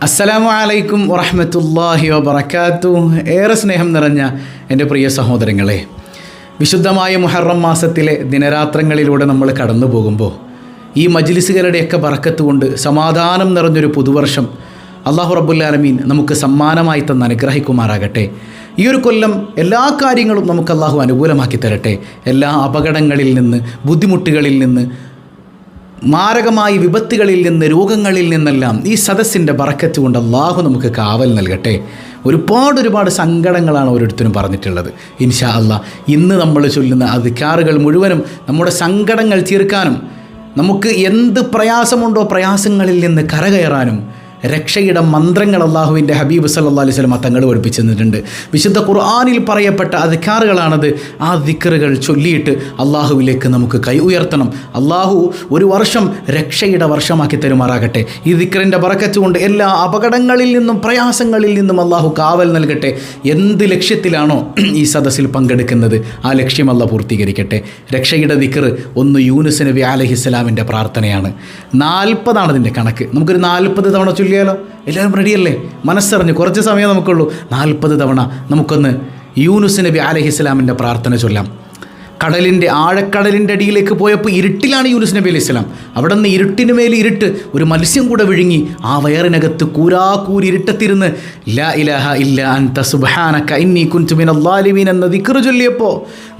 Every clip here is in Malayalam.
അസ്സലാമു അലൈക്കും വറഹ്മത്തുള്ളാഹി വബറകാതുഹു. ഏറെ സ്നേഹം നിറഞ്ഞ എൻ്റെ പ്രിയ സഹോദരങ്ങളെ, വിശുദ്ധമായ മുഹറം മാസത്തിലെ ദിനരാത്രങ്ങളിലൂടെ നമ്മൾ കടന്നു പോകുമ്പോൾ ഈ മജ്ലിസുകളുടെയൊക്കെ ബറക്കത്ത് കൊണ്ട് സമാധാനം നിറഞ്ഞൊരു പുതുവർഷം അല്ലാഹു റബ്ബുൽ ആലമീൻ നമുക്ക് സമ്മാനമായി തന്ന് അനുഗ്രഹിക്കുമാറാകട്ടെ. ഈ ഒരു കൊല്ലം എല്ലാ കാര്യങ്ങളും നമുക്ക് അല്ലാഹു അനുകൂലമാക്കി തരട്ടെ. എല്ലാ അപകടങ്ങളിൽ നിന്ന്, ബുദ്ധിമുട്ടുകളിൽ നിന്ന്, മാരകമായ വിപത്തുകളിൽ നിന്ന്, രോഗങ്ങളിൽ നിന്നെല്ലാം ഈ സദസ്സിൻ്റെ ബറക്കത്ത് കൊണ്ട് അല്ലാഹു നമുക്ക് കാവൽ നൽകട്ടെ. ഒരുപാട് സങ്കടങ്ങളാണ് ഓരോരുത്തരും പറഞ്ഞിട്ടുള്ളത്. ഇൻഷാ അല്ലാഹ് ഇന്ന് നമ്മൾ ചൊല്ലുന്ന അദ്കാറുകൾ മുഴുവനും നമ്മുടെ സങ്കടങ്ങൾ തീർക്കാനും നമുക്ക് എന്ത് പ്രയാസമുണ്ടോ പ്രയാസങ്ങളിൽ നിന്ന് കരകയറാനും രക്ഷയുടെ മന്ത്രങ്ങൾ അള്ളാഹുവിൻ്റെ ഹബീബ് സല്ലല്ലാഹു അലൈഹി വസല്ലം തങ്ങൾ പഠിപ്പിച്ചു തന്നിട്ടുണ്ട്. വിശുദ്ധ ഖുർആനിൽ പറയപ്പെട്ട അദ്കാറുകളാണത്. ആ ദിക്റുകൾ ചൊല്ലിയിട്ട് അള്ളാഹുവിലേക്ക് നമുക്ക് കൈ ഉയർത്തണം. അള്ളാഹു ഒരു വർഷം രക്ഷയുടെ വർഷമാക്കി തരുമാറാകട്ടെ. ഈ ദിക്റിൻ്റെ ബറക്കത്ത് കൊണ്ട് എല്ലാ അപകടങ്ങളിൽ നിന്നും പ്രയാസങ്ങളിൽ നിന്നും അള്ളാഹു കാവൽ നൽകട്ടെ. എന്ത് ലക്ഷ്യത്തിലാണോ ഈ സദസ്സിൽ പങ്കെടുക്കുന്നത് ആ ലക്ഷ്യം അള്ളാഹു പൂർത്തീകരിക്കട്ടെ. രക്ഷയുടെ ദിക്ർ ഒന്ന് യൂനുസ് നബി അലൈഹിസ്സലാമിൻ്റെ പ്രാർത്ഥനയാണ്. 40 അതിൻ്റെ കണക്ക്. നമുക്കൊരു 40 തവണ ചൊല്ലിയാലോ? എല്ലാവരും റെഡിയല്ലേ? മനസ്സറിഞ്ഞ് കുറച്ച് സമയം നമുക്കുള്ളൂ. 40 തവണ നമുക്കൊന്ന് യൂനുസ് നബി അലൈഹിസ്സലാമിൻ്റെ പ്രാർത്ഥന ചൊല്ലാം. ആഴക്കടലിൻ്റെ അടിയിലേക്ക് പോയപ്പോൾ ഇരുട്ടിലാണ് യൂനുസ് നബി അലൈഹി സ്വലാം. അവിടെ നിന്ന് ഇരുട്ടിന് മേൽ ഇരുട്ട്, ഒരു മത്സ്യം കൂടെ വിഴുങ്ങി ആ വയറിനകത്ത് കൂരാക്കൂരി ഇരുട്ടത്തിരുന്ന് ലാ ഇലാഹ ഇല്ലാ അൻത സുബ്ഹാനക ഇന്നി കുൻതു മിനൽ ളാലിമീൻ എന്ന ദിക്ർ ചൊല്ലിയപ്പോൾ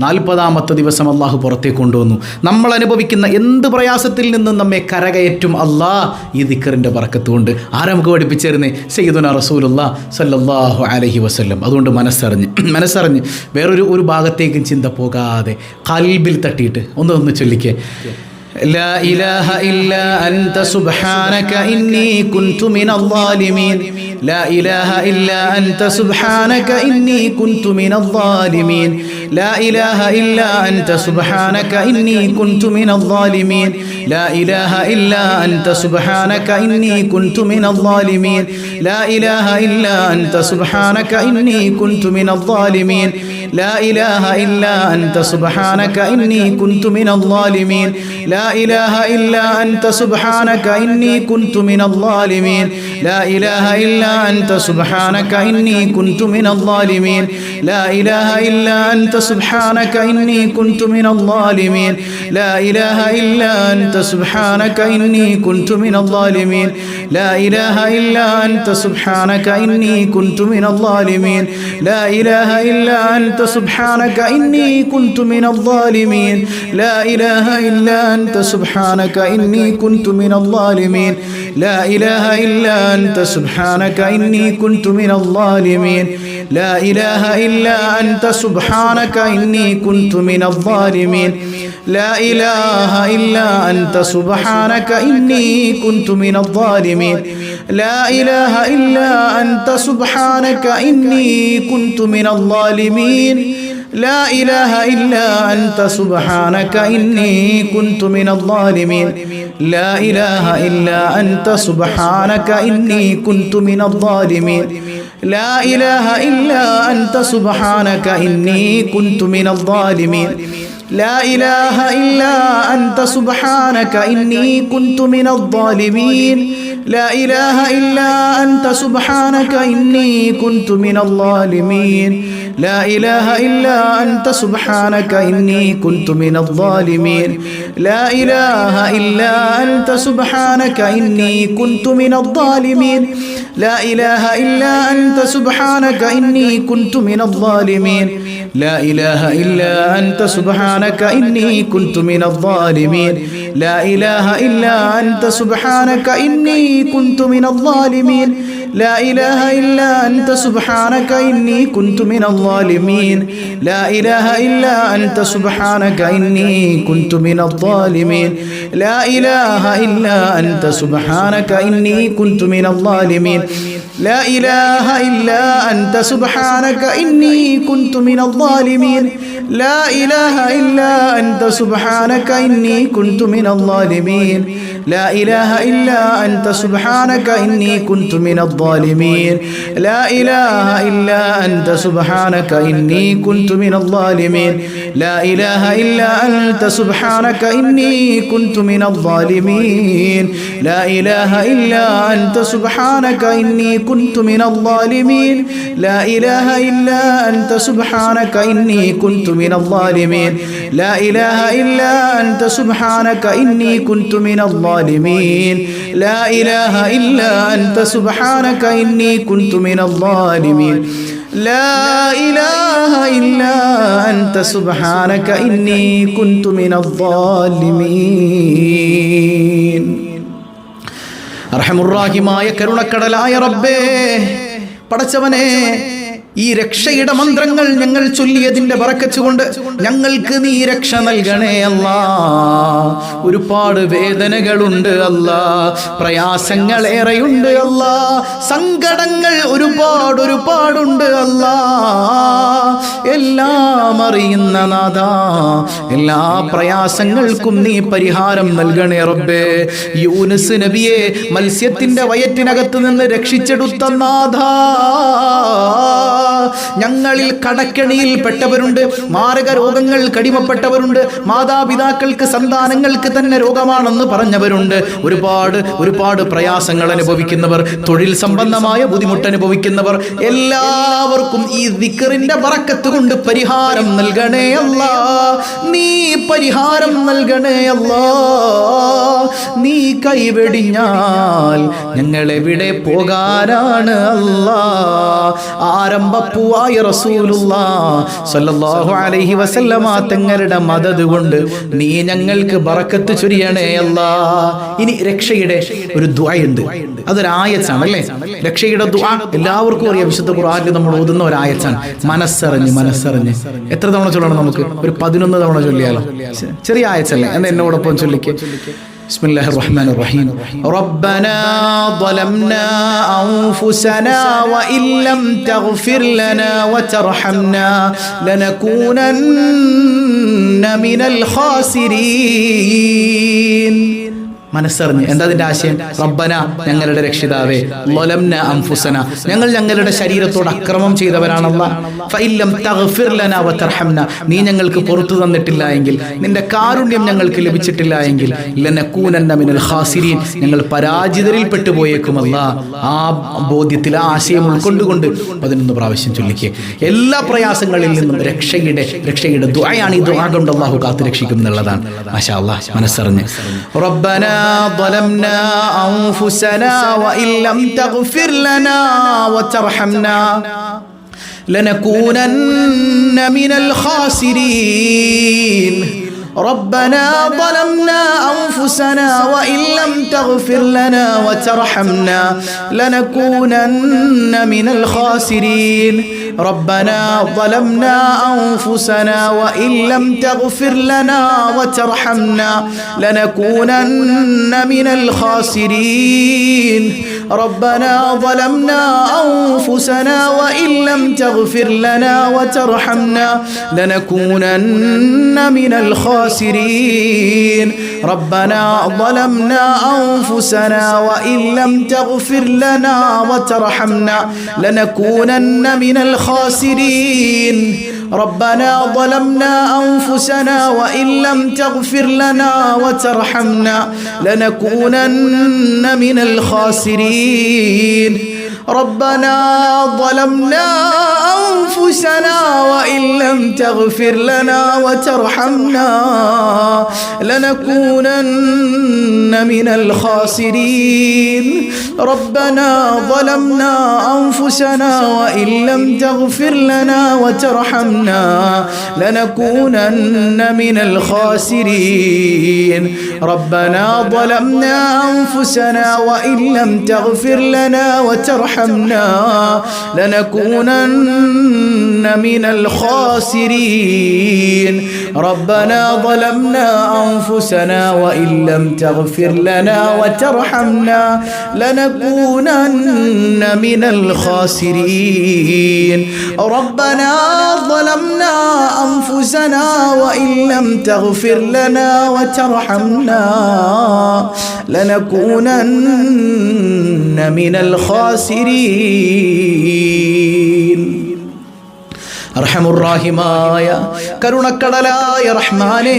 40ാമത്തെ ദിവസം അള്ളാഹു പുറത്തേക്ക് കൊണ്ടുവന്നു. നമ്മൾ അനുഭവിക്കുന്ന എന്ത് പ്രയാസത്തിൽ നിന്നും നമ്മെ കരകയറ്റും അല്ലാഹ് ഈ ദിക്റിൻ്റെ ബറക്കത്ത് കൊണ്ട്. ആരാ നമുക്ക് പഠിപ്പിച്ചിരുന്നേ? സയ്യിദുനാ റസൂലുള്ളാഹി സ്വല്ലല്ലാഹു അലൈഹി വസല്ലം. അതുകൊണ്ട് മനസ്സറിഞ്ഞ് വേറൊരു ഭാഗത്തേക്കും ചിന്ത പോകാതെ ഖൽബിൽ തട്ടിയിട്ട് ഒന്ന് ചൊല്ലിക്കേ. لا إله إلا أنت سبحانك إني كنت من الظالمين. لا إله إلا أنت سبحانك إني كنت من الظالمين. لا إله إلا أنت سبحانك إني كنت من الظالمين. لا إله إلا أنت سبحانك إني كنت من الظالمين. لا إله إلا أنت سبحانك إني كنت من الظالمين. لا إله إلا أنت سبحانك إني كنت من الظالمين. لا إله إلا أنت سبحانك إني كنت من الظالمين. لا إله إلا أنت سبحانك إني كنت من الظالمين. لا إله إلا أنت سبحانك إني كنت من الظالمين. لا إله إلا أنت سبحانك إني كنت من الظالمين. لا إله إلا أنت سبحانك إني كنت من الظالمين. لا إله إلا أنت سبحانك إني كنت من الظالمين. لا إله إلا أنت سبحانك إني كنت من الظالمين. لا إله إلا أنت سبحانك إني كنت من الظالمين. لا إله إلا أنت سبحانك إني كنت من الظالمين. لا إله إلا أنت سبحانك إني كنت من الظالمين. لا إله إلا أنت سبحانك إني كنت من الظالمين. لا إله إلا أنت سبحانك إني كنت من الظالمين. لا إله إلا أنت سبحانك إني كنت من الظالمين. لا إله إلا أنت سبحانك إني كنت من الظالمين. لا إله إلا أنت سبحانك إني كنت من الظالمين. لا إله إلا أنت سبحانك إني كنت من الظالمين. لا إله إلا أنت سبحانك إني كنت من الظالمين. لا إله إلا أنت سبحانك إني كنت من الظالمين. لا إله إلا أنت سبحانك إني كنت من الظالمين. لا إله إلا أنت سبحانك إني كنت من الظالمين. لا إله إلا أنت سبحانك إني كنت من الظالمين. لا إله إلا أنت سبحانك إني كنت من الظالمين. لا إله إلا أنت سبحانك إني كنت من الظالمين. لا إله إلا أنت سبحانك إني كنت من الظالمين. لا إله إلا أنت سبحانك إني كنت من الظالمين. لا إله إلا أنت سبحانك إني كنت من الظالمين. لا إله إلا أنت سبحانك إني كنت من الظالمين لا إله إلا أنت سبحانك إني كنت من الظالمين لا إله إلا أنت سبحانك إني كنت من الظالمين لا إله إلا أنت سبحانك إني كنت من الظالمين لا إله إلا أنت سبحانك إني كنت من الظالمين لا إله إلا أنت سبحانك إني كنت من الظالمين لا إله إلا أنت سبحانك إني كنت من الظالمين لا إله إلا أنت سبحانك إني كنت من الظالمين അർഹമുർറാഹിമായ കരുണക്കടലായ റബ്ബേ, പടച്ചവനെ, ഈ രക്ഷയുടെ മന്ത്രങ്ങൾ ഞങ്ങൾ ചൊല്ലിയതിന്റെ ബറക്കത്ത് കൊണ്ട് ഞങ്ങൾക്ക് നീ രക്ഷ നൽകണേ അല്ലാ. ഒരുപാട് വേദനകളുണ്ട് അല്ലാ, പ്രയാസങ്ങളേറെയുണ്ട് അല്ലാ, സങ്കടങ്ങൾ ഒരുപാടുണ്ട് അല്ലാ. എല്ലാം അറിയുന്ന നാഥാ, എല്ലാ പ്രയാസങ്ങൾക്കും നീ പരിഹാരം നൽകണേ റബ്ബേ. യൂനുസ് നബിയെ മത്സ്യത്തിന്റെ വയറ്റിനകത്ത് നിന്ന് രക്ഷിച്ചെടുത്ത നാഥാ, ഞങ്ങളിൽ കടക്കെണിയിൽ പെട്ടവരുണ്ട്, മാരക രോഗങ്ങൾ കടിമപ്പെട്ടവരുണ്ട്, മാതാപിതാക്കൾക്ക് സന്താനങ്ങൾക്ക് തന്നെ രോഗമാണെന്ന് പറഞ്ഞവരുണ്ട്, ഒരുപാട് പ്രയാസങ്ങൾ അനുഭവിക്കുന്നവർ, തൊഴിൽ സംബന്ധമായ ബുദ്ധിമുട്ട് അനുഭവിക്കുന്നവർ, എല്ലാവർക്കും ഈ ദിക്റിന്റെ ബറക്കത്ത് കൊണ്ട് പരിഹാരം നൽകണേ അല്ലാ. നീ പരിഹാരം നൽകണേ അല്ലാ. നീ കൈവെടിഞ്ഞാൽ ഞങ്ങൾ എവിടെ പോകാനാണ് അല്ലാ. ആരംഭപ്പൂവായ റസൂലുള്ളാഹി സ്വല്ലല്ലാഹു അലൈഹി വസല്ലമ തങ്ങളുടെ മദദ് കൊണ്ട് നീ ഞങ്ങൾക്ക് ബറക്കത്ത് ചൊരിയണേ അല്ലാ. ഇനി രക്ഷയുടെ ഒരു ദുആയുണ്ട്, അതൊരു ആയത്താണ് അല്ലേ. രക്ഷയുടെ ദുആ എല്ലാവർക്കും അറിയാം, വിശുദ്ധ ഖുർആനിൽ നമ്മൾ ഓതുന്ന ഒരു ആയത്താണ്. മനസ്സറിഞ്ഞ് എത്ര തവണ ചൊല്ലണം? നമുക്ക് ഒരു 11 തവണ ചൊല്ലിയാലോ? ചെറിയ ആയത്തല്ലേ, എന്ന് എന്നോടൊപ്പം ചൊല്ലിക്കേ. بسم الله الرحمن الرحيم ربنا ظلمنا أنفسنا وإن لم تغفر لنا وترحمنا لنكونن من الخاسرين. മനസ്സറിഞ്ഞ് എന്താ അതിന്റെ ആശയം? റബ്ബന, ഞങ്ങളുടെ രക്ഷിതാവേ, ലലംന അൻഫുസന, ഞങ്ങൾ ഞങ്ങളുടെ ശരീരത്തോട് അക്രമം ചെയ്തവരാണല്ലാ. ഫഇല്ലം തഗ്ഫിർ ലനാ വതർഹംന, നീ ഞങ്ങൾക്ക് പുറത്തു തന്നിട്ടില്ല എങ്കിൽ, നിന്റെ കാരുണ്യം ഞങ്ങൾക്ക് ലഭിച്ചിട്ടില്ല എങ്കിൽ, ലനകൂനന്ന മിനൽ ഖാസിരീൻ, ഞങ്ങൾ പരാജിതരിൽ പെട്ടുപോയേക്കുമല്ലാ. ആ ബോധ്യത്തിൽ ആ ആശയം ഉൾക്കൊണ്ടുകൊണ്ട് 11 പ്രാവശ്യം ചൊല്ലിക്കേ. എല്ലാ പ്രയാസങ്ങളിൽ നിന്നും രക്ഷയുടെ ദുആയാണ്. ഈ ദുആ കൊണ്ട് അല്ലാഹു കാത്തു രക്ഷിക്കും എന്നുള്ളതാണ്. മാഷാ അല്ലാഹ്. മനസ്സറിഞ്ഞ് റബ്ബന ظلمنا أنفسنا وإن لم تغفر لنا وترحمنا لنكونن من الخاسرين ربنا ظلمنا أنفسنا وإن لم تغفر لنا وترحمنا لنكونن من الخاسرين ربنا ظلمنا أنفسنا وإن لم تغفر لنا وترحمنا لنكونن من الخاسرين ربنا ظلمنا أنفسنا وإن لم تغفر لنا وترحمنا لنكونن من الخاسرين ربنا ظلمنا أنفسنا وإن لم تغفر لنا وترحمنا لنكونن من الخاسرين ربنا ظلمنا أنفسنا وإن لم تغفر لنا وترحمنا لنكونن من الخاسرين ربنا ظلمنا أنفسنا وإن لم تغفر لنا وترحمنا لنكونن من الخاسرين ربنا ظلمنا أنفسنا وإن لم تغفر لنا وترحمنا لنكونن من الخاسرين ربنا ظلمنا أنفسنا وإن لم تغفر لنا وترحمنا وترحمنا لنكونن من الخاسرين ربنا ظلمنا أنفسنا وإن لم تغفر لنا وترحمنا لنكونن من الخاسرين ربنا ظلمنا أنفسنا وإن لم تغفر لنا وترحمنا لنكونن من الخاسرين അർഹമുർറാഹിമായ കരുണക്കടലായ റഹ്മാനേ,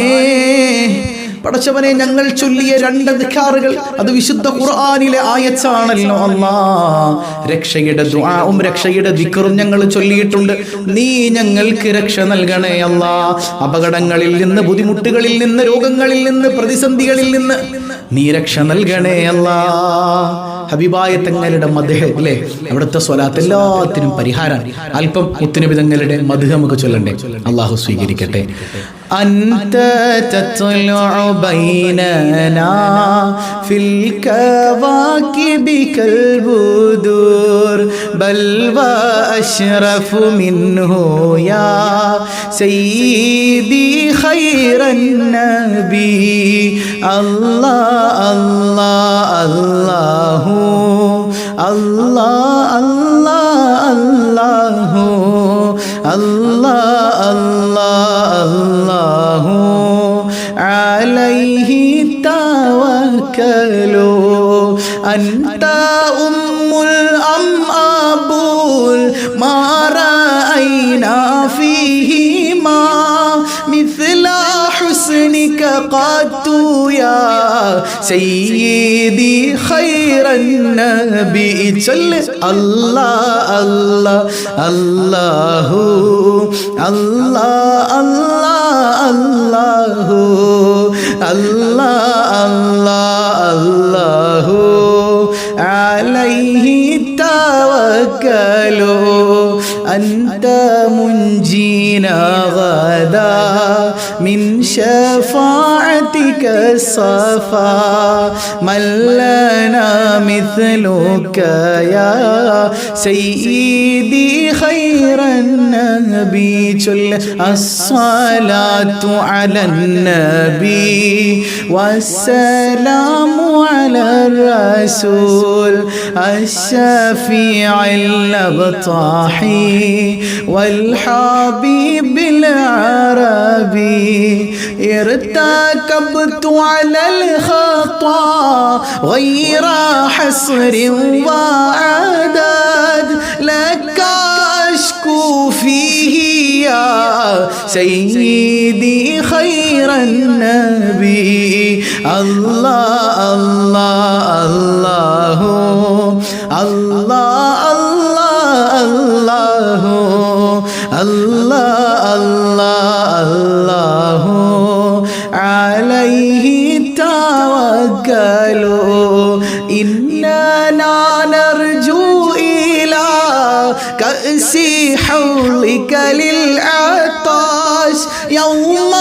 പടച്ചവനെ, ഞങ്ങൾ ചൊല്ലിയ 2 ദിക്റുകൾ അത് വിശുദ്ധ ഖുർആനിലെ ആയത്താണല്ലോ അല്ലാഹ്. രക്ഷയുടെ ദുആഉം രക്ഷയുടെ ദിക്റും ഞങ്ങൾ ചൊല്ലിയിട്ടുണ്ട്. നീ ഞങ്ങൾക്ക് രക്ഷ നൽകണേ അല്ലാഹ്. അപകടങ്ങളിൽ നിന്ന്, ബുദ്ധിമുട്ടുകളിൽ നിന്ന്, രോഗങ്ങളിൽ നിന്ന്, പ്രതിസന്ധികളിൽ നിന്ന് നീ രക്ഷ നൽകണേ അല്ലാഹ്. ഹബീബായ തങ്ങളുടെ മദ്ഹ് അല്ലേ, അവിടുത്തെ സ്വലാത്ത് എല്ലാത്തിനും പരിഹാരം. അല്പം മുത്തുനബി തങ്ങളുടെ മദ്ഹ് നമുക്ക് ചൊല്ലണ്ടേ? അല്ലാഹു സ്വീകരിക്കട്ടെ. أنت تطلع بيننا في الكواكب كالبدور بل وأشرف منه يا سيدي خير النبي الله الله الله الله الله الله الله الله عليه توكلوا أنت أم الأمابول ما رأينا فيهما مثل حسنك قد يا سيدي خير النبي الله الله الله الله الله الله الله الله عليه توكلوا أنت منجينا غدا من شفاعتك الصفا من لنا مثلك يا سيدي خير النبي الصلاة على النبي والسلام على الرسول الشفيع الأبطاحي والحبيب العربي ارتكبت على الخطا غير حصر وعدد لك أشكو فيه يا سيدي خير النبي الله الله الله الله الله الله الله الله عليه توكلوا إننا نرجو إلى كأس حولك للعطاش يوم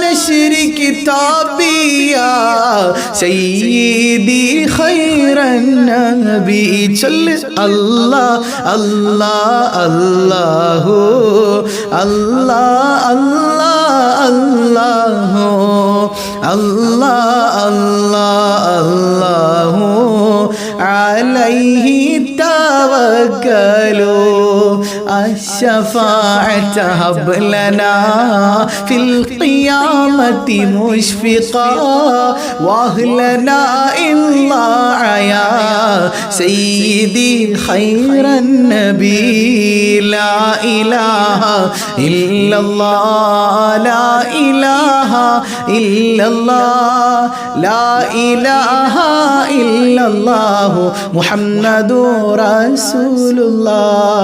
نشر كتابي يا سيدي خير النبي الله الله الله الله الله الله الله الله الله عليه توكلوا الشفاعة هب لنا في القيامة مشفقا واهلنا إلا يا سيدي خير النبي لا إله إلا الله لا إله إلا الله لا إله إلا الله محمد رسول الله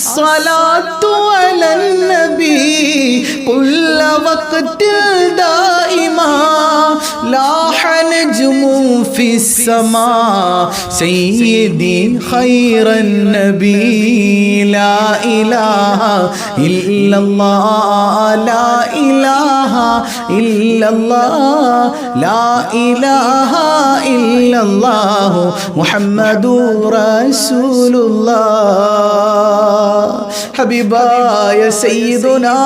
الصلاة على النبي كل وقت دائما لاح نجم في السماء سيدي خير النبي لا إله إلا الله لا إله إلا الله لا إله إلا الله محمد رسول الله ഹബീബായ സയ്യിദുനാ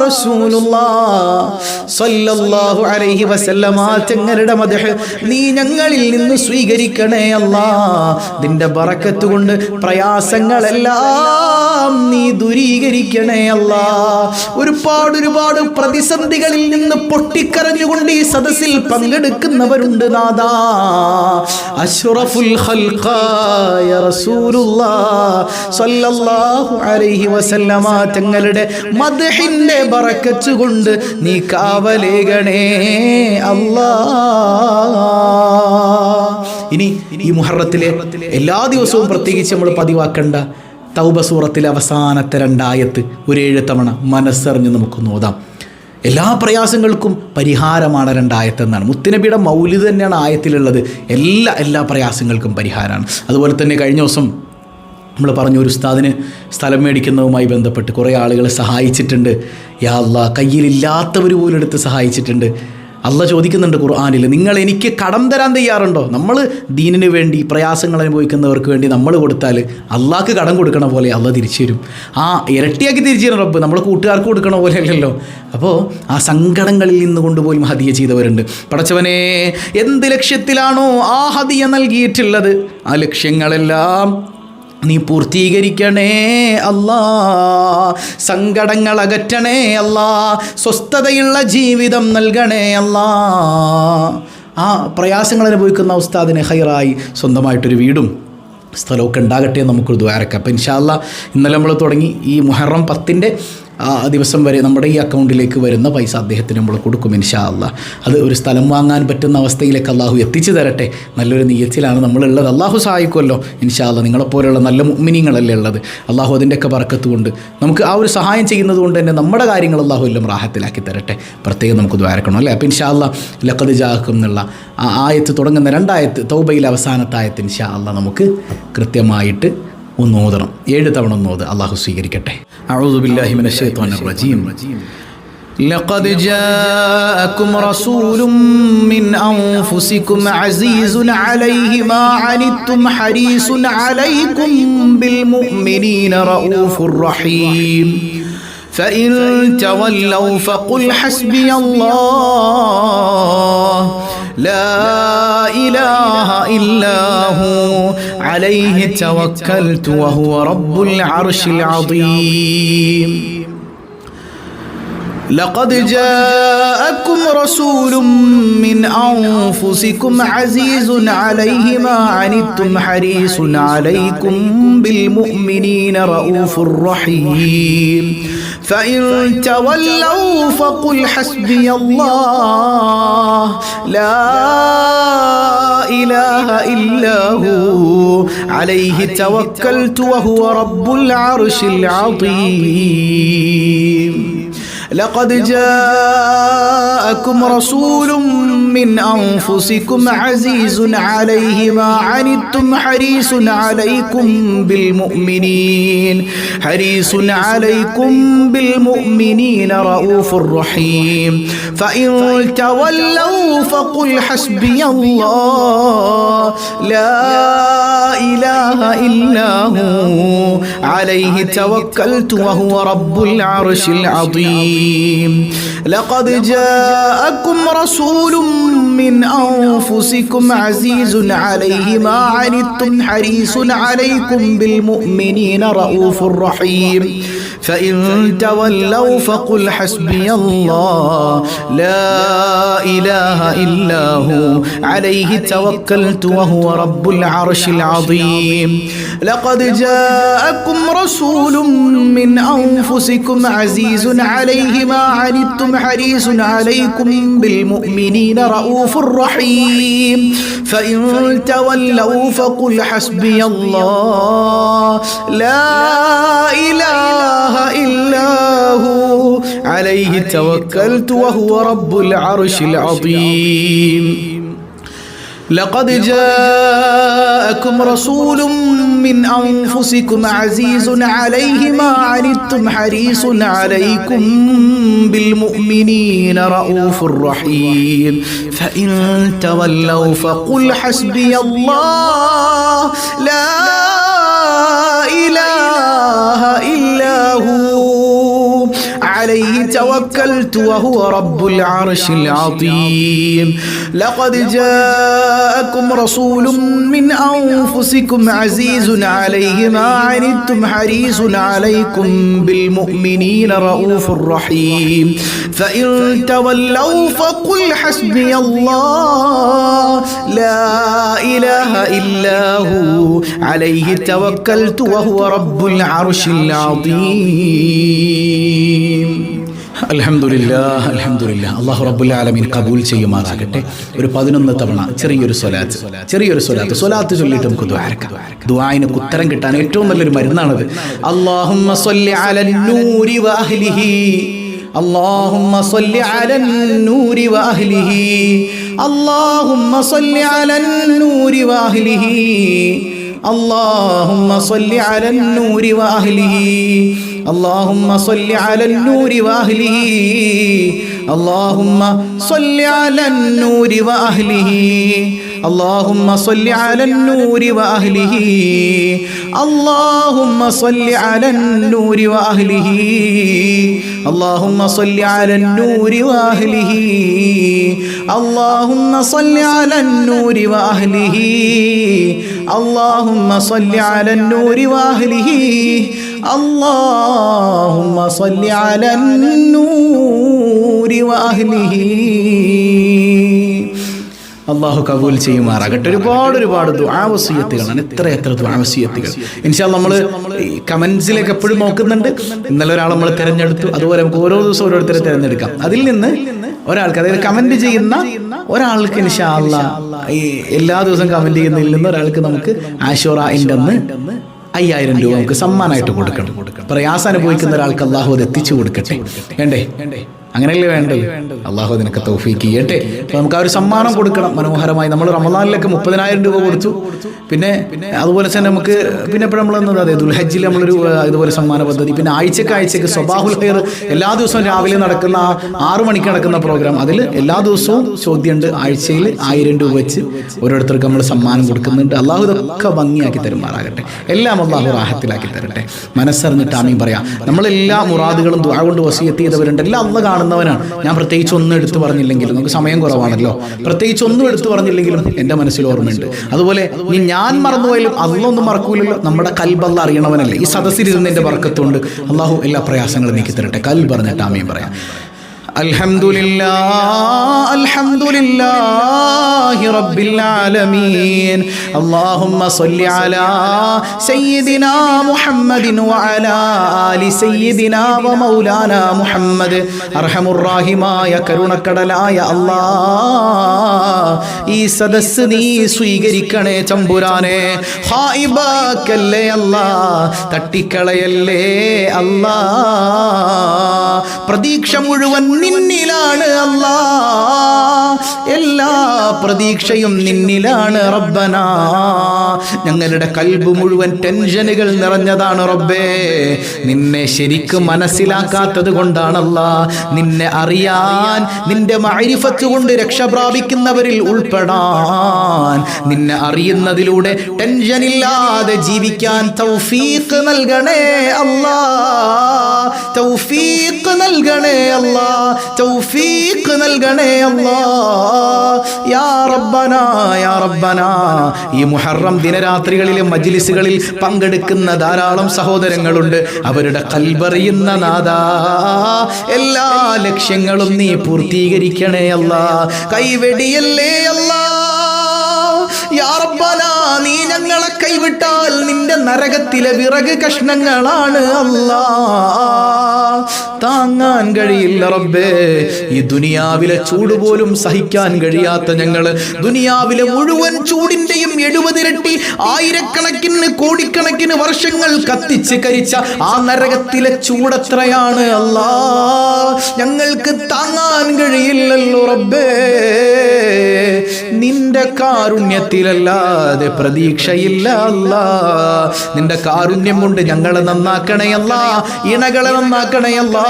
റസൂലുള്ളാഹ് സ്വല്ലല്ലാഹു അലൈഹി വസല്ലമ തങ്ങളുടെ മദ്ഹ് നീ ഞങ്ങളിൽ നിന്ന് സ്വീകരിക്കണേ അല്ലാഹ്. നിന്റെ ബറക്കത്ത് കൊണ്ട് പ്രയാസങ്ങളെല്ലാം നീ ദൂരീകരിക്കണേ അല്ലാഹ്. ഒരുപാട് പ്രതിസന്ധികളിൽ നിന്ന് പൊട്ടിക്കരഞ്ഞുകൊണ്ട് ഈ സദസ്സിൽ പങ്കെടുക്കുന്നവരുണ്ട് നാദാ. അഷ്റഫുൽ ഖൽഖായ റസൂലുള്ളാഹ് സ്വല്ലല്ലാഹു അലൈഹി വസല്ലമ തങ്ങളുടെ മദ്ഹിന്റെ ബറക്കത്ത് കൊണ്ട് നീ കാവലേകണേ അല്ലാഹ്. ഇനി ഈ മുഹറത്തിലെ എല്ലാ ദിവസവും പ്രത്യേകിച്ച് നമ്മൾ പതിവാക്കേണ്ട തൗബ സൂറത്തിലെ അവസാനത്തെ 2 ആയത്ത് ഒരു 7 തവണ മനസ്സറിഞ്ഞ് നമുക്കൊന്ന് ഓതാം. എല്ലാ പ്രയാസങ്ങൾക്കും പരിഹാരമാണ് 2 ആയത്ത് എന്നാണ്. മുത്തുനബിയുടെ മൗലിദ് തന്നെയാണ് ആയത്തിലുള്ളത്. എല്ലാ പ്രയാസങ്ങൾക്കും പരിഹാരമാണ്. അതുപോലെ തന്നെ കഴിഞ്ഞ ദിവസം നമ്മൾ പറഞ്ഞു, ഒരു ഉസ്താദിന് സ്ഥലം മേടിക്കുന്നതുമായി ബന്ധപ്പെട്ട് കുറേ ആളുകളെ സഹായിച്ചിട്ടുണ്ട്. യാ അല്ലാഹ്, കയ്യിലില്ലാത്തവർ പോലും എടുത്ത് സഹായിച്ചിട്ടുണ്ട്. അള്ളാഹ് ചോദിക്കുന്നുണ്ട് ഖുർആനിൽ, നിങ്ങൾ എനിക്ക് കടം തരാൻ തയ്യാറുണ്ടോ? നമ്മൾ ദീനിന് വേണ്ടി പ്രയാസങ്ങൾ അനുഭവിക്കുന്നവർക്ക് വേണ്ടി നമ്മൾ കൊടുത്താൽ അള്ളാഹ്ക്ക് കടം കൊടുക്കണ പോലെ അള്ളാഹ് തിരിച്ചു തരും. ഇരട്ടിയാക്കി തിരിച്ചു തരും റബ്ബ്. നമ്മൾ കൂട്ടുകാർക്ക് കൊടുക്കണ പോലെ അല്ലല്ലോ. അപ്പോൾ ആ സങ്കടങ്ങളിൽ നിന്ന് കൊണ്ടുപോലും ഹദിയ ചെയ്തവരുണ്ട്. പടച്ചവനെ, എന്ത് ലക്ഷ്യത്തിലാണോ ആ ഹദിയ നൽകിയിട്ടുള്ളത് ആ ലക്ഷ്യങ്ങളെല്ലാം നീ പൂർത്തീകരിക്കണേ അല്ലാ. സങ്കടങ്ങൾ അകറ്റണേ അല്ലാ. സ്വസ്ഥതയുള്ള ജീവിതം നൽകണേ അല്ലാ. ആ പ്രയാസങ്ങൾ അനുഭവിക്കുന്ന ഉസ്താദിനെ ഹൈറായി സ്വന്തമായിട്ടൊരു വീടും സ്ഥലമൊക്കെ ഉണ്ടാകട്ടെ നമുക്കൊരു ദ്വാരക്കാം. അപ്പം ഇൻഷാ അല്ലാ ഇന്നലെ നമ്മൾ തുടങ്ങി ഈ മുഹറം 10-ന്റെ ദിവസം വരെ നമ്മുടെ ഈ അക്കൗണ്ടിലേക്ക് വരുന്ന പൈസ അദ്ദേഹത്തിന് നമ്മൾ കൊടുക്കും ഇൻഷാ അല്ലാ. അത് ഒരു സ്ഥലം വാങ്ങാൻ പറ്റുന്ന അവസ്ഥയിലേക്ക് അള്ളാഹു എത്തിച്ചു തരട്ടെ. നല്ലൊരു നിയ്യത്തിലാണ് നമ്മളുള്ളത്. അള്ളാഹു സഹായിക്കുമല്ലോ ഇൻഷാ അല്ലാ. നിങ്ങളെപ്പോലെയുള്ള നല്ല മുഅ്മിനീങ്ങളല്ലേ ഉള്ളത്. അള്ളാഹു അതിൻ്റെയൊക്കെ ബറക്കത്ത് കൊണ്ട് നമുക്ക് ആ ഒരു സഹായം ചെയ്യുന്നത് കൊണ്ട് തന്നെ നമ്മുടെ കാര്യങ്ങൾ അള്ളാഹു എല്ലാം റാഹത്തിലാക്കി തരട്ടെ. പ്രത്യേകം നമുക്ക് ദ്വാരക്കണം അല്ലേ. അപ്പം ഇൻഷാ അല്ലാ ലഖദ് ജാഅക്കും എന്നുള്ള ആ ആയത്ത് തുടങ്ങുന്ന 2 ആയത്ത് തൗബയിലെ അവസാനത്തെ ആയത്ത് ഇൻഷാ അല്ലാ നമുക്ക് കൃത്യമായിട്ട് ഒന്ന് ഓതണം. 7 തവണ ഒന്ന് ഓത്. അള്ളാഹു സ്വീകരിക്കട്ടെ. അഊദു ബില്ലാഹി മിനശ് ശൈത്വാനിർ റജീം. ലഖദ് ജാഅക്കും റസൂലും മിൻ അൻഫുസികും അസീസുൻ അലൈഹി മാ അനിത്തും ഹരീസുൻ അലൈക്കും ബിൽ മുഅ്മിനീന റഊഫുർ റഹീം. فإن تولوا فقل حسبي الله لا إله إلا هو عليه توكلت وهو رب العرش العظيم. لقد جاءكم رسول من أنفسكم عزيز عليه ما عنتم حريص عليكم بالمؤمنين رؤوف رحيم. فإن تولوا فقل حسبي الله لا إله إلا هو عليه توكلت وهو رب العرش العظيم. لقد جاءكم رسول من أنفسكم عزيز عليه ما عنتم حريص عليكم بالمؤمنين رؤوف رحيم. فإن تولوا فقل حسبي الله لا إله إلا هو عليه توكلت وهو رب العرش العظيم. لقد جاءكم رسول من أنفسكم عزيز عليه ما عنتم حريص عليكم بالمؤمنين رؤوف رحيم. فإن تولوا فقل حسبي الله لا إله إلا هو عليه توكلت وهو رب العرش العظيم لقد جاءكم رسول من أنفسكم عزيز عليه ما عنتم حريص عليكم بالمؤمنين رؤوف رحيم فإن تولوا فقل حسبي الله لا إله إلا هو عليه توكلت وهو رب العرش العظيم لقد جاءكم رسول من أنفسكم عزيز عليه ما عنتم حريص عليكم بالمؤمنين رؤوف رحيم فإن تولوا فقل حسبي الله لا إله إلا هو عليه توكلت وهو رب العرش العظيم لقد جاءكم رسول من أنفسكم عزيز عليه ما عنتم حريص عليكم بالمؤمنين رؤوف رحيم فإن تولوا فقل حسبي الله لا إله إلا هو عليه توكلت وهو رب العرش العظيم അൽഹംദുലില്ലാഹ് അൽഹംദുലില്ലാഹ് അല്ലാഹു റബ്ബുൽ ആലമീൻ ഖബൂൽ ചെയ്യുമാറാകട്ടെ. ഒരു 11 തവണ ചെറിയൊരു സ്വലാത്ത് ചൊല്ലിയിട്ട് നമുക്ക് ദുആഇന് ഉത്തരം കിട്ടാൻ ഏറ്റവും നല്ലൊരു മരുന്നാണത്. അല്ലാഹുമ്മ സ്വല്ലി അലൻ നൂരി വ അഹ്ലിഹി اللهم صل على النور وأهله اللهم صل على النور وأهله اللهم صل على النور وأهله اللهم صل على النور وأهله اللهم صل على النور وأهله اللهم صل على النور وأهله اللهم صل على النور وأهله اللهم صل على النور وأهله اللهم صل على النور وأهله اللهم صل على النور وأهله اللهم صل على النور وأهله അള്ളാഹു കബൂൽ ചെയ്യുമാറാകട്ടെ. ഒരുപാട് ദുആ വസിയത്തുകളാണ്, എത്ര ദുആ വസിയത്തുകൾ. ഇൻഷാ അല്ലാഹ് നമ്മൾ കമന്റ്സിലേക്ക് എപ്പോഴും നോക്കുന്നുണ്ട്. ഇന്നലെ ഒരാൾ നമ്മൾ തിരഞ്ഞെടുത്തു, അതുപോലെ നമുക്ക് ഓരോ ദിവസം ഓരോരുത്തരെ തിരഞ്ഞെടുക്കാം. അതിൽ നിന്ന് ഒരാൾക്ക്, അതായത് കമന്റ് ചെയ്യുന്ന ഒരാൾക്ക് ഇൻഷാ അല്ലാഹ് ഈ എല്ലാ ദിവസവും കമന്റ് ചെയ്യുന്നതിൽ നിന്ന് ഒരാൾക്ക് നമുക്ക് ആശുറാഇന്റെ അന്ന് 5000 രൂപ നമുക്ക് സമ്മാനമായിട്ട് കൊടുക്കണം. പ്രയാസം അനുഭവിക്കുന്ന ഒരാൾക്ക് അള്ളാഹു അത് എത്തിച്ചു കൊടുക്കട്ടെ. വേണ്ടേ? അങ്ങനെയല്ലേ വേണ്ടത്? അള്ളാഹു അതിനൊക്കെ തൗഫീഖ് ചെയ്യട്ടെ. അപ്പോൾ നമുക്ക് ആ ഒരു സമ്മാനം കൊടുക്കണം മനോഹരമായി. നമ്മൾ റമദാനിലൊക്കെ 30,000 രൂപ കൊടുത്തു. പിന്നെ അതുപോലെ തന്നെ നമുക്ക് പിന്നെ എപ്പോഴും നമ്മൾ വന്നത് അതെ ദുൽഹജ്ജിൽ നമ്മളൊരു ഇതുപോലെ സമ്മാന പദ്ധതി, പിന്നെ ആഴ്ചക്ക് സ്വബാഹുൽ ഖൈർ എല്ലാ ദിവസവും രാവിലെ നടക്കുന്ന 6 മണിക്ക് നടക്കുന്ന പ്രോഗ്രാം, അതിൽ എല്ലാ ദിവസവും ചോദ്യമുണ്ട്. ആഴ്ചയിൽ 1000 രൂപ വെച്ച് ഓരോരുത്തർക്ക് നമ്മൾ സമ്മാനം കൊടുക്കുന്നുണ്ട്. അള്ളാഹു ഇതൊക്കെ ഭംഗിയാക്കി തരുമാറാകട്ടെ. എല്ലാം അള്ളാഹു റാഹത്തിലാക്കി തരട്ടെ. മനസ്സറിഞ്ഞിട്ട് ആമീൻ പറയാം. നമ്മളെല്ലാ മുറാദുകളും ദുആ കൊണ്ട് വസിയത്ത് ചെയ്തവരുണ്ട്. എല്ലാം അള്ളാഹ് കാണുന്നവനാണ്. ഞാൻ പ്രത്യേകിച്ച് ഒന്നും എടുത്തു പറഞ്ഞില്ലെങ്കിലും, നമുക്ക് സമയം കുറവാണല്ലോ, പ്രത്യേകിച്ച് ഒന്നും എടുത്തു പറഞ്ഞില്ലെങ്കിലും എൻ്റെ മനസ്സിൽ ഓർമ്മയുണ്ട്. അതുപോലെ ഞാൻ മറന്നുപോയാലും അള്ളൊന്നും മറക്കൂലല്ലോ. നമ്മുടെ കൽബ് അല്ലാഹ് അറിയണവനല്ലേ. ഈ സദസ്സിലിരുന്നതിൻ്റെ ബർക്കത്തുകൊണ്ട് അള്ളാഹു എല്ലാ പ്രയാസങ്ങളും നീക്കി തരട്ടെ. കൽബ് പറഞ്ഞിട്ട് ആമീൻ പറയാം. അൽഹംദുലില്ലാഹി റബ്ബിൽ ആലമീൻ. അല്ലാഹുമ്മ സ്വല്ലി അലാ സയ്യിദിനാ മുഹമ്മദിൻ വഅലാ ആലി സയ്യിദിനാ വമൗലാനാ മുഹമ്മദ്. അർഹമുർ റഹീമായ കരുണക്കടലായ അല്ലാഹ്, ഈ സദസ്സ് നീ സ്വീകരിക്കണേ തമ്പുരാനെ. ഖായിബാക്കല്ലേ അല്ലാഹ്, തട്ടിക്കളയല്ലേ അല്ലാഹ്. പ്രതീക്ഷ മുഴുവൻ നിന്നിലാണ് അല്ലാഹ്, എല്ലാ പ്രതീക്ഷയും നിന്നിലാണ് റബ്ബനാ. ഞങ്ങളുടെ കൽബ് മുഴുവൻ ടെൻഷനുകൾ നിറഞ്ഞതാണ് റബ്ബേ. നിന്നെ ശരിക്കും മനസ്സിലാക്കാത്തത് കൊണ്ടാണല്ലാഹ്. നിന്നെ അറിയാൻ, നിന്റെ മഅരിഫത്ത് കൊണ്ട് രക്ഷ പ്രാപിക്കുന്നവരിൽ ഉൾപ്പെടാൻ, നിന്നെ അറിയുന്നതിലൂടെ ടെൻഷനില്ലാതെ ജീവിക്കാൻ തൗഫീഖ് നൽകണേ അല്ലാഹ്. തൗഫീഖ് നൽകണേ അല്ലാ, തൗഫീഖ് നൽകണേ അല്ലാ. യാ റബ്ബനാ യാ റബ്ബനാ. ഈ മുഹറം ദിനരാത്രികളിലെ മജ്ലിസുകളിൽ പങ്കെടുക്കുന്ന ധാരാളം സഹോദരങ്ങളുണ്ട്. അവരുടെ ഖൽബറിയുന്ന നാദാ, എല്ലാ ലക്ഷ്യങ്ങളും നീ പൂർത്തീകരിക്കണേ അല്ലാ, കൈവെടിയല്ലേ അല്ലാ. യാ റബ്ബനാ, നീ ഞങ്ങളെ കൈവിട്ടാൽ നിന്റെ നരകത്തിലെ വിറക് കഷ്ണങ്ങളാണ് അല്ലാ, താങ്ങാൻ കഴിയില്ല റബ്ബേ. ഈ ദുനിയാവിലെ ചൂട് പോലും സഹിക്കാൻ കഴിയാത്ത ഞങ്ങള് ദുനിയാവിലെ മുഴുവൻ ചൂടിന്റെയും 70 ഇരട്ടി, ആയിരക്കണക്കിന് കോടിക്കണക്കിന് വർഷങ്ങൾ കത്തിച്ച് കരിച്ച ആ നരകത്തിലെ ചൂടെത്രയാണ് അല്ലാ, ഞങ്ങൾക്ക് താങ്ങാൻ കഴിയില്ലല്ലോ റബ്ബേ. നിന്റെ കാരുണ്യത്തിലല്ലാതെ പ്രതീക്ഷയില്ല അല്ലാ. നിന്റെ കാരുണ്യം കൊണ്ട് ഞങ്ങളെ നന്നാക്കണേ അല്ലാ, ഇണകളെ നന്നാക്കണേ അല്ലാ.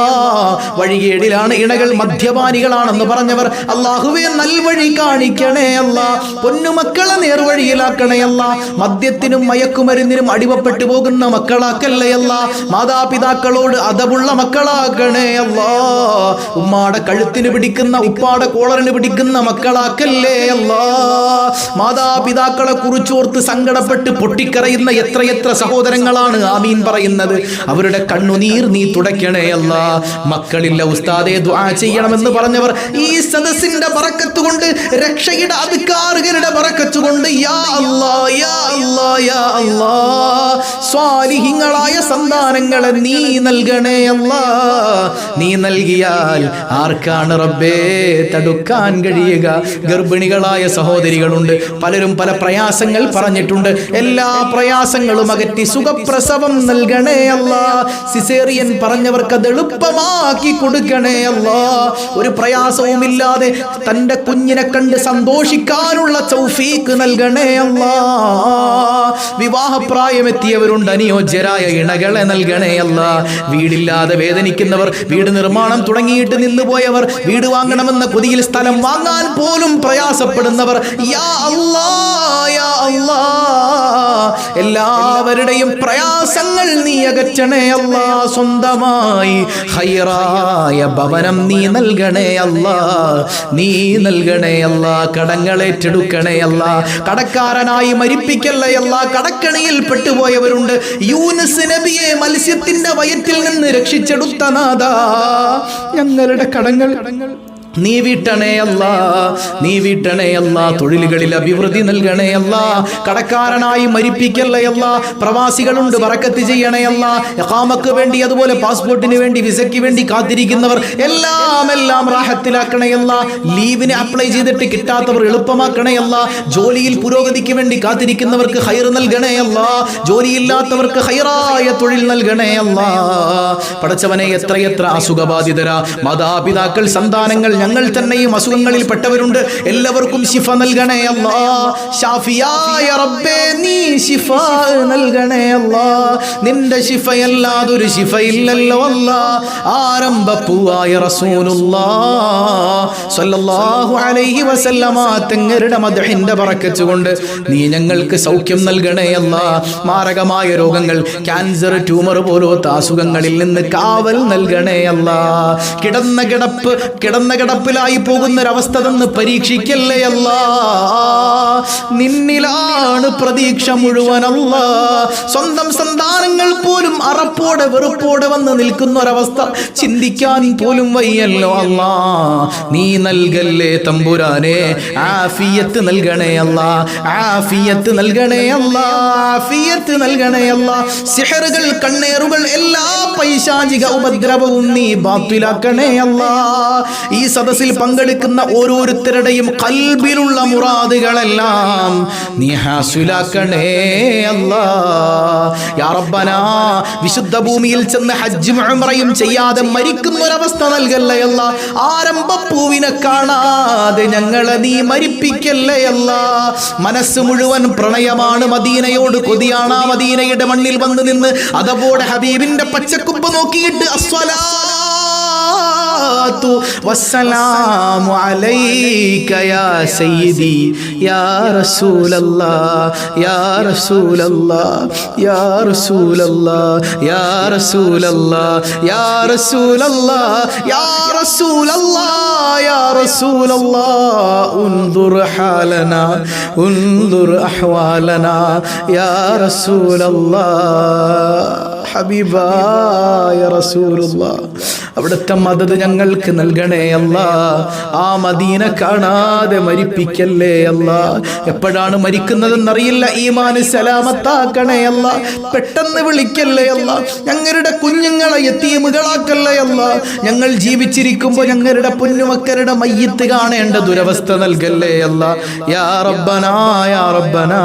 വഴികേടിലാണ് ഇണകൾ, മദ്യപാനികളാണെന്ന് പറഞ്ഞവർ അല്ലാഹുവേ നൽവഴി കാണിക്കണേ അല്ലാ, പൊന്നുമക്കളെ നേർവഴിയിലാക്കണേ അല്ലാ. മദ്യത്തിനും മയക്കുമരുന്നിനും അടിമപ്പെട്ടു പോകുന്ന മക്കളാക്കല്ലേ അല്ലാ, മാതാപിതാക്കളോട് അദബുള്ള മക്കളാക്കണേ അല്ലാ. ഉമ്മാടെ കഴുത്തിന് പിടിക്കുന്ന, ഉപ്പാടെ കോളറിന് പിടിക്കുന്ന മക്കളാക്കല്ലേ അല്ലാ. മാതാപിതാക്കളെ കുറിച്ചോർത്ത് സങ്കടപ്പെട്ട് പൊട്ടിക്കരയുന്ന എത്രയെത്ര സഹോദരങ്ങളാണ് ആമീൻ പറയുന്നത്. അവരുടെ കണ്ണുനീർ നീ തുടയ്ക്കണേ അല്ലാ. മക്കളില്ല ഉസ്താദെ ദുആ ചെയ്യണമെന്ന് പറഞ്ഞവർ ഈ സദസ്സിന്റെ ബറക്കത്ത് കൊണ്ട്, രക്ഷയുടെ അധികാരികളുടെ ബറക്കത്ത് കൊണ്ട് യാ അല്ലാ യാ അല്ലാ യാ അല്ലാ, സ്വാലിഹീങ്ങളായ സന്താനങ്ങളെ നീ നൽകണേ അല്ലാ. നീ നൽകിയാൽ ആർക്കാണ് റബ്ബേ തടുക്കാൻ കഴിയുക? ഗർഭിണികളായ സഹോദരികളുണ്ട്, പലരും പല പ്രയാസങ്ങൾ പറഞ്ഞിട്ടുണ്ട്. എല്ലാ പ്രയാസങ്ങളും അകറ്റി സുഖപ്രസവം നൽകണേ അല്ലാ. സിസേറിയൻ പറഞ്ഞവർക്ക് അത് എളുപ്പമാക്കി കൊടുക്കണേ അല്ലാ. ഒരു പ്രയാസവുമില്ലാതെ തന്റെ കുഞ്ഞിനെ കണ്ട് സന്തോഷിക്കാനുള്ള തൗഫീഖ് നൽകണേ അല്ലാ. വിവാഹപ്രായമെത്തിയവരുണ്ട്, അനുയോജ്യരായ ഇണകളെ നൽകണേ അല്ലാ. വീടില്ലാതെ വേദനിക്കുന്നവർ, വീട് നിർമ്മാണം തുടങ്ങിയിട്ട് നിന്നുപോയവർ, വീട് വാങ്ങണമെന്ന കൊതിയിൽ സ്ഥലം വാങ്ങാൻ പോലും പ്രയാസപ്പെടുന്നവർ, യാ അല്ലാ യാ അല്ലാ, എല്ലാവരുടെയും പ്രയാസങ്ങൾ നീ അകറ്റണേ അല്ലാ. സ്വന്തമായി ഖൈറായ ഭവനം നീ നൽകണേ അല്ലാ, നീ നൽകണേ അല്ലാ. കടങ്ങളേറ്റെടുക്കണേ അല്ലാ, കടക്കാരനായി മരിപ്പിക്കല്ലേ അല്ലാ. കടക്കണിയിൽ പെട്ടുപോയവരുണ്ട്. യൂനുസ് നബിയെ മത്സ്യത്തിന്റെ വയറ്റിൽ നിന്ന് രക്ഷിച്ചെടുത്ത നാഥാ, ഞങ്ങളുടെ കടങ്ങൾ നീ വീട്ടണേ അല്ലാ, നീ വീട്ടണേ അല്ലാ. തൊഴിലുകളിൽ അഭിവൃദ്ധി നൽകണേ അല്ലാ. കടക്കാരനായി മരിപ്പിക്കല്ലേ അല്ലാ. പ്രവാസികളുണ്ട്, ബറക്കത്ത് ചെയ്യണേ അല്ലാ. ഇഖാമക്ക് വേണ്ടി, അതുപോലെ പാസ്പോർട്ടിന് വേണ്ടി, വിസയ്ക്ക് വേണ്ടി കാത്തിരിക്കുന്നവർ എല്ലാം റാഹത്തിലാക്കണേ അല്ലാ. ലീവിന് അപ്ലൈ ചെയ്തിട്ട് കിട്ടാത്തവർ എളുപ്പമാക്കണേ അല്ലാ. ജോലിയിൽ പുരോഗതിക്ക് വേണ്ടി കാത്തിരിക്കുന്നവർക്ക് ഖൈർ നൽകണേ അല്ലാ. ജോലിയില്ലാത്തവർക്ക് ഖൈറായ തൊഴിൽ നൽകണേ അല്ലാ. പടച്ചവനെ, എത്രയെത്ര അസുഖബാധിതരാ മാതാപിതാക്കൾ, സന്താനങ്ങൾ, ഞങ്ങൾ തന്നെയും അസുഖങ്ങളിൽ പെട്ടവരുണ്ട്. എല്ലാവർക്കും ശിഫ നൽകണേ അല്ലാ. ഷാഫിയായ റബ്ബേ, നീ ശിഫ നൽകണേ അല്ലാ. നിന്റെ ശിഫയല്ലാതെ ഒരു ശിഫയില്ലല്ലോ അല്ലാ. ആരംഭപ്പൂവായ റസൂലുള്ളാഹ് സ്വല്ലല്ലാഹു അലൈഹി വസല്ലമ തങ്ങളുടെ മദ്ഹിന്റെ ബറക്കത്ത് കൊണ്ട് നീ ഞങ്ങൾക്ക് സൗഖ്യം നൽകണേ അല്ലാ. മാരകമായ രോഗങ്ങൾ, ക്യാൻസർ, ട്യൂമർ പോലത്തെ അസുഖങ്ങളിൽ നിന്ന് കാവൽ നൽകണേ അല്ലാ. കിടന്ന കിടപ്പിലായി പോകുന്നൊരവസ്ഥ തന്ന് പരീക്ഷിക്കല്ലേ അല്ലാ. നിന്നിലാണ് പ്രതീക്ഷ മുഴുവൻ അല്ലാ. സ്വന്തം സന്താനങ്ങൾ പോലും അറപ്പോടെ വെറുപ്പോടെ വന്ന് നിൽക്കുന്ന ഒരവസ്ഥ ചിന്തിക്കാൻ പോലും വയ്യല്ലോ അല്ലാ. നീ നൽകല്ലേ തമ്പുരാനെ, ആഫിയത്ത് നൽകണേ അല്ലാ, ആഫിയത്ത് നൽകണേ അല്ലാ, ആഫിയത്ത് നൽകണേ അല്ലാ. സിഹറുകൾ, കണ്ണേറുകൾ, എല്ലാ പൈശാചിക ഉപദ്രവവും നീ ബാത്തിലാക്കണേ അല്ലാ. ഈ സദസ്സിൽ പങ്കെടുക്കുന്ന ഓരോരുത്തരുടെയും ഖൽബിലുള്ള മുറാദുകളെല്ലാം നീ ഹാസിലാക്കണേ അല്ലാ. യാ റബ്ബനാ, വിശുദ്ധ ഭൂമിയിൽ ചെന്ന് ഹജ്ജും ഉംറയും ചെയ്യാതെ മരിക്കുന്ന ഒരവസ്ഥ നൽകല്ലേ അല്ലാ. ആരംഭപ്പൂവിനെ കാണാതെ ഞങ്ങളെ നീ മരിപ്പിക്കല്ലേ അല്ലാ. മനസ്സ് മുഴുവൻ പ്രണയമാണ്, മദീനയോട് കൊതിയാണ്. ആ മദീനയുടെ മണ്ണിൽ വന്ന് നിന്ന് അതപോടെ ഹബീബിന്റെ പച്ചക്കുമ്പ് നോക്കിയിട്ട് അസ്സലാ വസ്സലാത്തു വസ്സലാമു അലൈക യാ സയ്യിദി യാ റസൂലല്ലാഹ് യാ റസൂലല്ലാഹ് യാ റസൂലല്ലാഹ് യാ റസൂലല്ലാഹ് യാ റസൂലല്ലാഹ് യാ റസൂലല്ലാഹ് യാ റസൂലല്ലാഹ് ഉൻദുർ ഹാലനാ ഉൻദുർ അഹ്വാലനാ യാ റസൂലല്ലാഹ് ഹബീബായ റസൂലുള്ളാഹ് അവിടുത്തെ മദദ് ഞങ്ങൾക്ക് നൽകണേ അല്ലാ. ആ മദീന കാണാതെ മരിപ്പിക്കല്ലേ അല്ലാ. എപ്പോഴാണ് മരിക്കുന്നതെന്നറിയില്ല. ഈമാന് സലാമത്താക്കണേ അല്ലാ. പെട്ടെന്ന് വിളിക്കല്ലേ അല്ലാ. ഞങ്ങളുടെ കുഞ്ഞുങ്ങളെ യതീമുകളാക്കല്ലേ അല്ലാ. ഞങ്ങൾ ജീവിച്ചിരിക്കുമ്പോൾ ഞങ്ങളുടെ പൊന്നുമക്കളുടെ മയ്യിത്ത് കാണേണ്ട ദുരവസ്ഥ നൽകല്ലേ അല്ലാ. യാ റബ്ബനാ യാ റബ്ബനാ,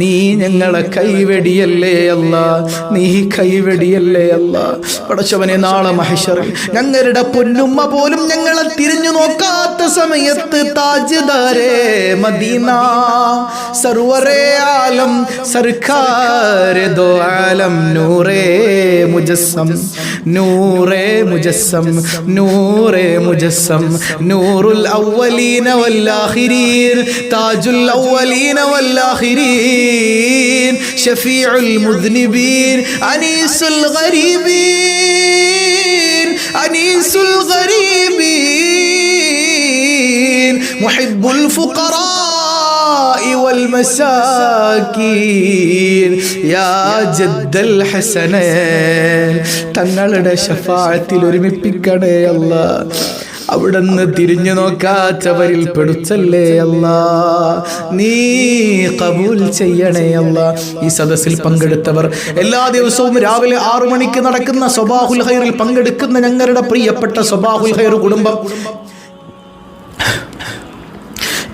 നീ ഞങ്ങളെ കൈവെടിയല്ലേ അല്ലാ. നീ കൈവെടിയല്ലേ അല്ലാ. പടച്ചവനെ, നാളെ മഹ്ശറിൽ ഞങ്ങളുടെ പൊന്നുമ്മ പോലും ഞങ്ങളെ തിരിഞ്ഞു നോക്കാത്ത സമയത്ത് താജ്ദാരേ മദീന സർവരേ ആലം സർക്കാരെ ദോ ആലം നൂറേ മുജസ്സം നൂറേ മുജസ്സം നൂറേ മുജസ്സം നൂറുൽ അവ്വലീന വൽ ആഖിരീൻ താജുൽ അവ്വലീന വൽ ആഖിരീൻ ശഫീഉൽ മുദ്നിബീൻ അനീസുൽ ഗരീബീൻ അനീസുൽ ഗരീബീൻ മുഹിബ്ബുൽ ഫുഖറാഇ വൽ മസാകീൻ യാ ജദ്ദൽ ഹസനൈൻ. തങ്ങളുടെ ശഫാഅത്തിൽ ഒരുമിപ്പിക്കണേ അല്ലാഹ്. അവിടുന്ന് തിരിഞ്ഞു നോക്കാത്തവരിൽ പെടുത്തല്ലേ അല്ലാ. നീ കബൂൽ ചെയ്യണേ അല്ലാ. ഈ സദസ്സിൽ പങ്കെടുത്തവർ, എല്ലാ ദിവസവും രാവിലെ 6 മണിക്ക് നടക്കുന്ന സ്വബാഹുൽ ഖൈറിൽ പങ്കെടുക്കുന്ന ഞങ്ങളുടെ പ്രിയപ്പെട്ട സ്വബാഹുൽ ഖൈർ കുടുംബം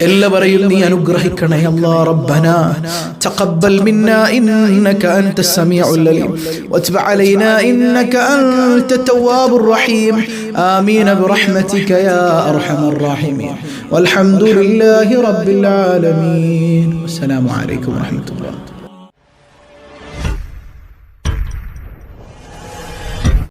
എല്ലാവരെയും നീ അനുഗ്രഹിക്കണേ അല്ലാ. റബ്ബനാ തഖബ്ബൽ മിന്നാ ഇന്നക അൻതസ് സമീഉൽ അലീം വത്ബ് അലൈനാ ഇന്നക അൻത തവ്വാബുർ റഹീം. ആമീൻ ബിറഹ്മതിക യാ അർഹമർ റഹീമീൻ. വൽഹംദുലില്ലാഹി റബ്ബിൽ ആലമീൻ. അസ്സലാമു അലൈക്കും വറഹ്മത്തുള്ളാഹി.